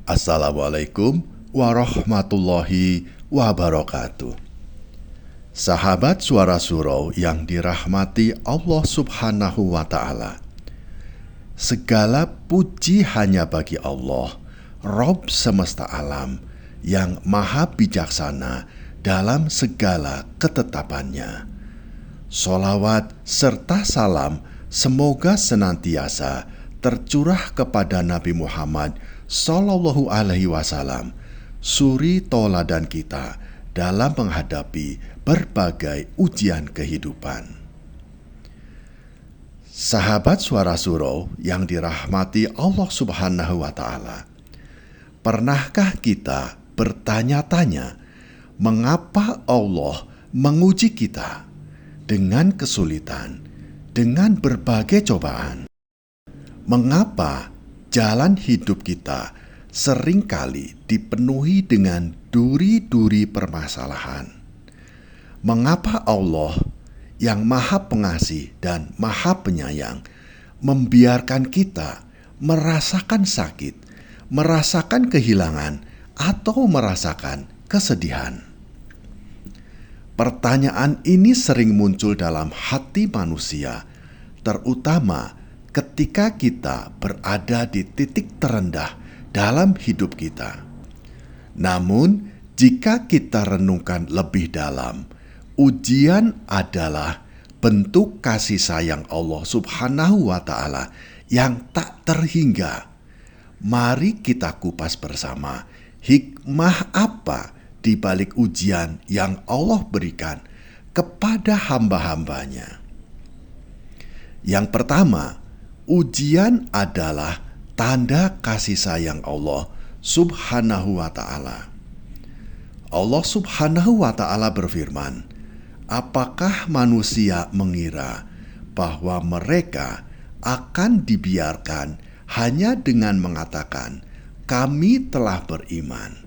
Assalamualaikum warahmatullahi wabarakatuh. Sahabat Suara Surau yang dirahmati Allah Subhanahu wa Ta'ala, segala puji hanya bagi Allah, Rabb semesta alam, yang maha bijaksana dalam segala ketetapannya. Sholawat serta salam semoga senantiasa tercurah kepada Nabi Muhammad Sallallahu Alaihi Wasallam, suri tauladan kita dalam menghadapi berbagai ujian kehidupan. Sahabat Suara Surau yang dirahmati Allah Subhanahu wa Ta'ala, pernahkah kita bertanya-tanya mengapa Allah menguji kita dengan kesulitan, dengan berbagai cobaan? Mengapa jalan hidup kita seringkali dipenuhi dengan duri-duri permasalahan? Mengapa Allah yang Maha Pengasih dan Maha Penyayang membiarkan kita merasakan sakit, merasakan kehilangan, atau merasakan kesedihan? Pertanyaan ini sering muncul dalam hati manusia, terutama ketika kita berada di titik terendah dalam hidup kita. Namun, jika kita renungkan lebih dalam, ujian adalah bentuk kasih sayang Allah Subhanahu wa Ta'ala yang tak terhingga. Mari kita kupas bersama hikmah apa di balik ujian yang Allah berikan kepada hamba-hambanya. Yang pertama, ujian adalah tanda kasih sayang Allah Subhanahu wa Ta'ala. Allah Subhanahu wa Ta'ala berfirman, "Apakah manusia mengira bahwa mereka akan dibiarkan hanya dengan mengatakan, 'Kami telah beriman,'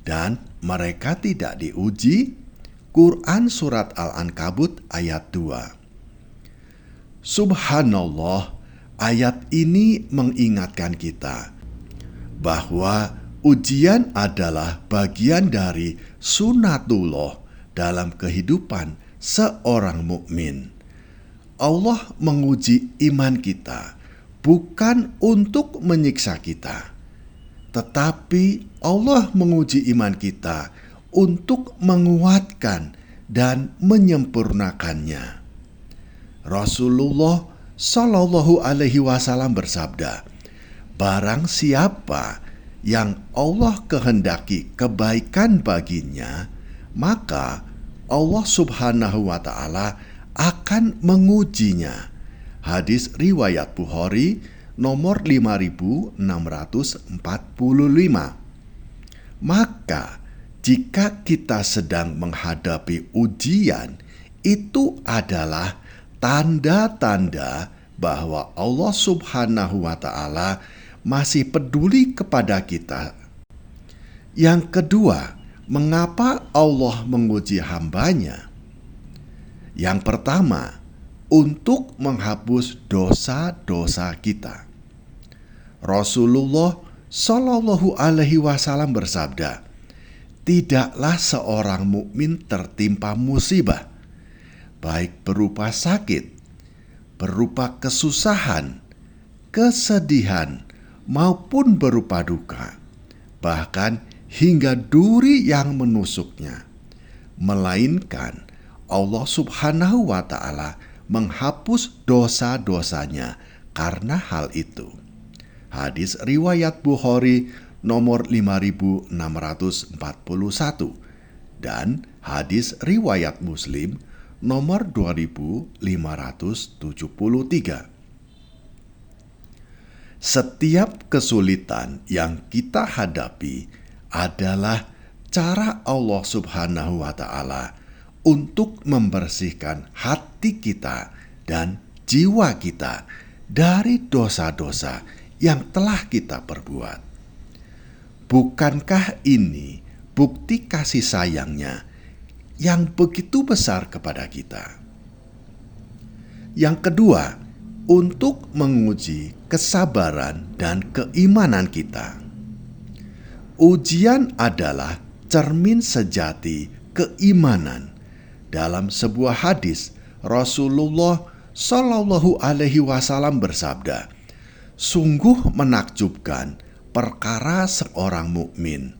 dan mereka tidak diuji?" Quran Surat Al-Ankabut ayat 2. Subhanallah, ayat ini mengingatkan kita bahwa ujian adalah bagian dari sunatullah dalam kehidupan seorang mukmin. Allah menguji iman kita bukan untuk menyiksa kita, tetapi Allah menguji iman kita untuk menguatkan dan menyempurnakannya. Rasulullah Sallallahu Alaihi Wasallam bersabda, "Barang siapa yang Allah kehendaki kebaikan baginya, maka Allah Subhanahu wa Ta'ala akan mengujinya." Hadis riwayat Bukhari nomor 5645. Maka jika kita sedang menghadapi ujian, itu adalah tanda-tanda bahwa Allah Subhanahu wa Ta'ala masih peduli kepada kita. Yang kedua, mengapa Allah menguji hambanya? Yang pertama, untuk menghapus dosa-dosa kita. Rasulullah Shallallahu Alaihi Wasallam bersabda, "Tidaklah seorang mukmin tertimpa musibah, baik berupa sakit, berupa kesusahan, kesedihan, maupun berupa duka, bahkan hingga duri yang menusuknya, melainkan Allah Subhanahu wa Ta'ala menghapus dosa-dosanya karena hal itu." Hadis riwayat Bukhari nomor 5641 dan hadis riwayat Muslim nomor 2573. Setiap kesulitan yang kita hadapi adalah cara Allah Subhanahu wa Ta'ala untuk membersihkan hati kita dan jiwa kita dari dosa-dosa yang telah kita perbuat. Bukankah ini bukti kasih sayangnya yang begitu besar kepada kita? Yang kedua, untuk menguji kesabaran dan keimanan kita. Ujian adalah cermin sejati keimanan. Dalam sebuah hadis, Rasulullah Shallallahu Alaihi Wasallam bersabda, "Sungguh menakjubkan perkara seorang mukmin.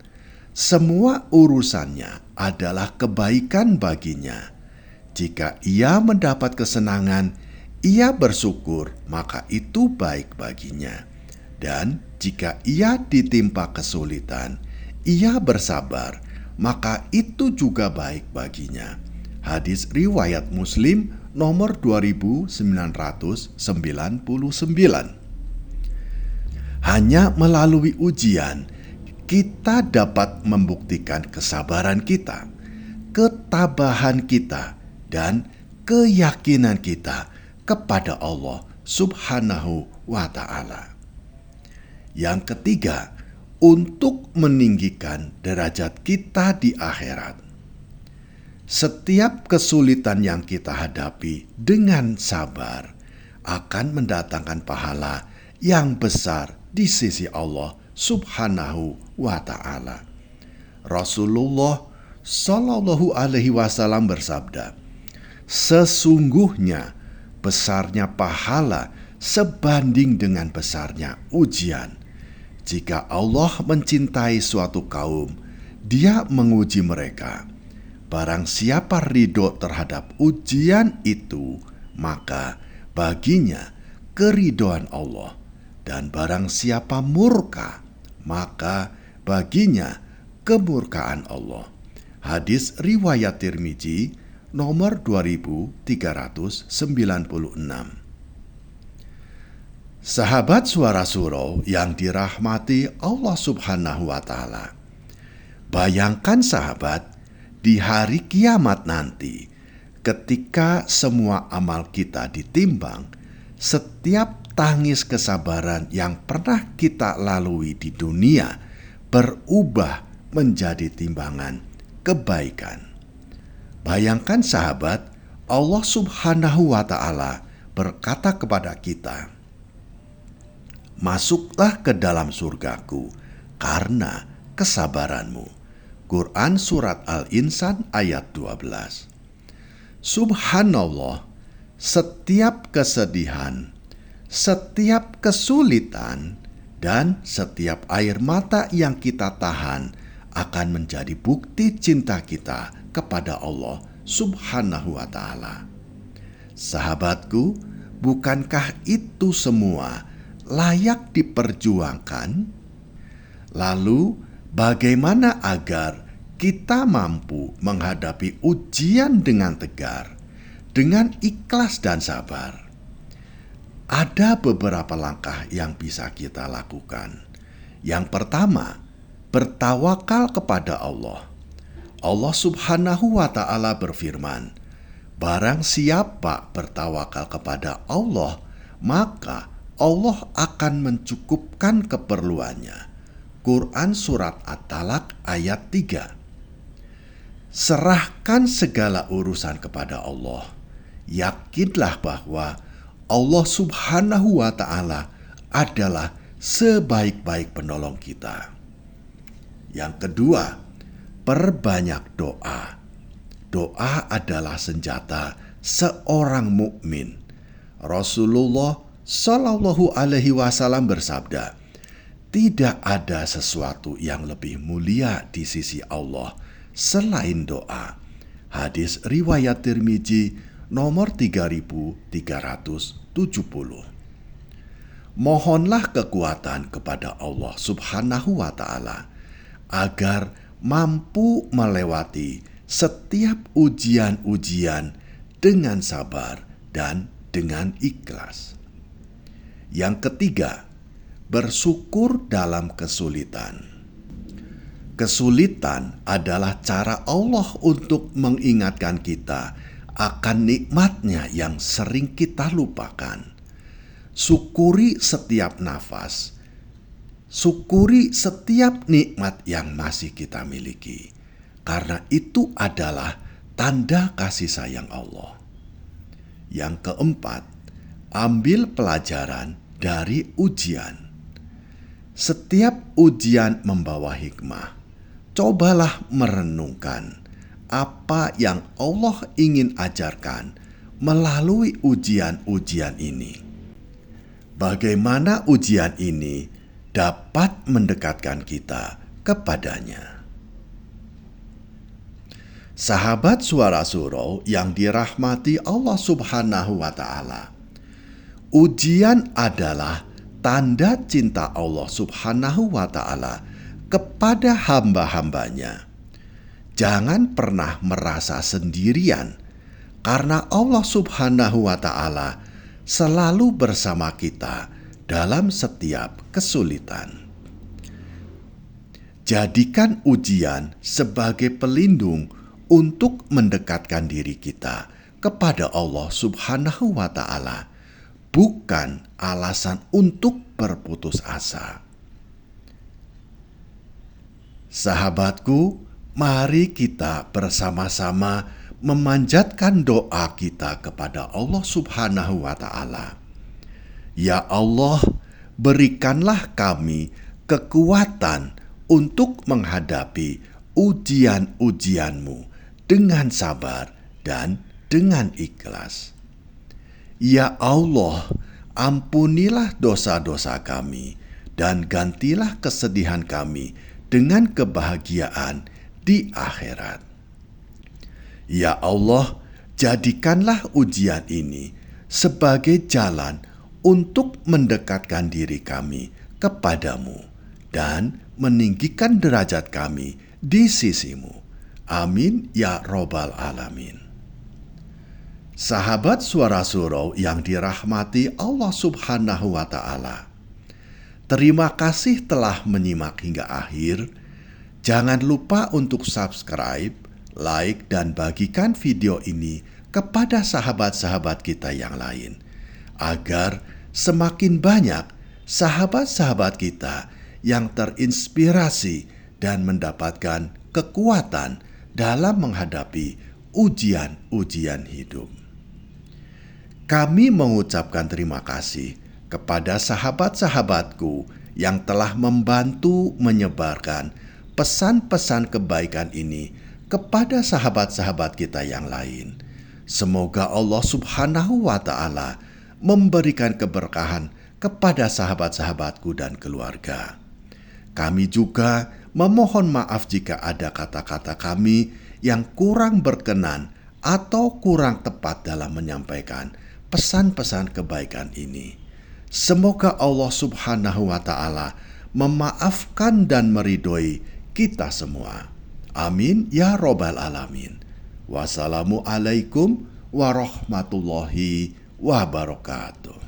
Semua urusannya adalah kebaikan baginya. Jika ia mendapat kesenangan, ia bersyukur, maka itu baik baginya. Dan jika ia ditimpa kesulitan, ia bersabar, maka itu juga baik baginya." Hadis riwayat Muslim nomor 2999. Hanya melalui ujian, kita dapat membuktikan kesabaran kita, ketabahan kita, dan keyakinan kita kepada Allah Subhanahu wa Ta'ala. Yang ketiga, untuk meninggikan derajat kita di akhirat. Setiap kesulitan yang kita hadapi dengan sabar akan mendatangkan pahala yang besar di sisi Allah Subhanahu wa Ta'ala. Rasulullah Shallallahu Alaihi Wasallam bersabda, "Sesungguhnya besarnya pahala sebanding dengan besarnya ujian. Jika Allah mencintai suatu kaum, Dia menguji mereka. Barang siapa ridho terhadap ujian itu, maka baginya keridhoan Allah. Dan barang siapa murka, maka baginya kemurkaan Allah." Hadis riwayat Tirmizi nomor 2396. Sahabat Suara Surau yang dirahmati Allah Subhanahu wa Ta'ala, bayangkan sahabat, di hari kiamat nanti, ketika semua amal kita ditimbang, setiap tangis kesabaran yang pernah kita lalui di dunia berubah menjadi timbangan kebaikan. Bayangkan sahabat, Allah Subhanahu wa Ta'ala berkata kepada kita, "Masuklah ke dalam surgaku karena kesabaranmu." Quran Surat Al-Insan ayat 12. Subhanallah, setiap kesedihan, setiap kesulitan, dan setiap air mata yang kita tahan akan menjadi bukti cinta kita kepada Allah Subhanahu wa Ta'ala. Sahabatku, bukankah itu semua layak diperjuangkan? Lalu, bagaimana agar kita mampu menghadapi ujian dengan tegar, dengan ikhlas dan sabar? Ada beberapa langkah yang bisa kita lakukan. Yang pertama, bertawakal kepada Allah. Allah Subhanahu wa Ta'ala berfirman, "Barang siapa bertawakal kepada Allah, maka Allah akan mencukupkan keperluannya." Quran Surat At-Talaq ayat 3. Serahkan segala urusan kepada Allah. Yakinlah bahwa Allah Subhanahu wa Ta'ala adalah sebaik-baik penolong kita. Yang kedua, perbanyak doa. Doa adalah senjata seorang mukmin. Rasulullah Shallallahu Alaihi Wasallam bersabda, "Tidak ada sesuatu yang lebih mulia di sisi Allah selain doa." Hadis riwayat Tirmizi nomor 3370. Mohonlah kekuatan kepada Allah Subhanahu wa Ta'ala agar mampu melewati setiap ujian-ujian dengan sabar dan dengan ikhlas. Yang ketiga, bersyukur dalam kesulitan. Kesulitan adalah cara Allah untuk mengingatkan kita akan nikmatnya yang sering kita lupakan. Syukuri setiap nafas, syukuri setiap nikmat yang masih kita miliki, karena itu adalah tanda kasih sayang Allah. Yang keempat, ambil pelajaran dari ujian. Setiap ujian membawa hikmah. Cobalah merenungkan apa yang Allah ingin ajarkan melalui ujian-ujian ini. Bagaimana ujian ini dapat mendekatkan kita kepadanya. Sahabat Suara Surau yang dirahmati Allah Subhanahu wa Ta'ala, ujian adalah tanda cinta Allah Subhanahu wa Ta'ala kepada hamba-hambanya. Jangan pernah merasa sendirian, karena Allah Subhanahu wa Ta'ala selalu bersama kita dalam setiap kesulitan. Jadikan ujian sebagai pelindung untuk mendekatkan diri kita kepada Allah Subhanahu wa Ta'ala, bukan alasan untuk berputus asa. Sahabatku, mari kita bersama-sama memanjatkan doa kita kepada Allah Subhanahu wa Ta'ala. Ya Allah, berikanlah kami kekuatan untuk menghadapi ujian-ujian-Mu dengan sabar dan dengan ikhlas. Ya Allah, ampunilah dosa-dosa kami dan gantilah kesedihan kami dengan kebahagiaan di akhirat. Ya Allah, jadikanlah ujian ini sebagai jalan untuk mendekatkan diri kami kepadamu dan meninggikan derajat kami di sisi-Mu. Amin ya robbal alamin. Sahabat Suara Surau yang dirahmati Allah Subhanahu wa Ta'ala, terima kasih telah menyimak hingga akhir. Jangan lupa untuk subscribe, like, dan bagikan video ini kepada sahabat-sahabat kita yang lain, agar semakin banyak sahabat-sahabat kita yang terinspirasi dan mendapatkan kekuatan dalam menghadapi ujian-ujian hidup. Kami mengucapkan terima kasih kepada sahabat-sahabatku yang telah membantu menyebarkan pesan-pesan kebaikan ini kepada sahabat-sahabat kita yang lain. Semoga Allah Subhanahu wa Ta'ala memberikan keberkahan kepada sahabat-sahabatku dan keluarga. Kami juga memohon maaf jika ada kata-kata kami yang kurang berkenan atau kurang tepat dalam menyampaikan pesan-pesan kebaikan ini. Semoga Allah Subhanahu wa Ta'ala memaafkan dan meridhoi kita semua. Amin ya robbal alamin. Wassalamualaikum warahmatullahi wabarakatuh.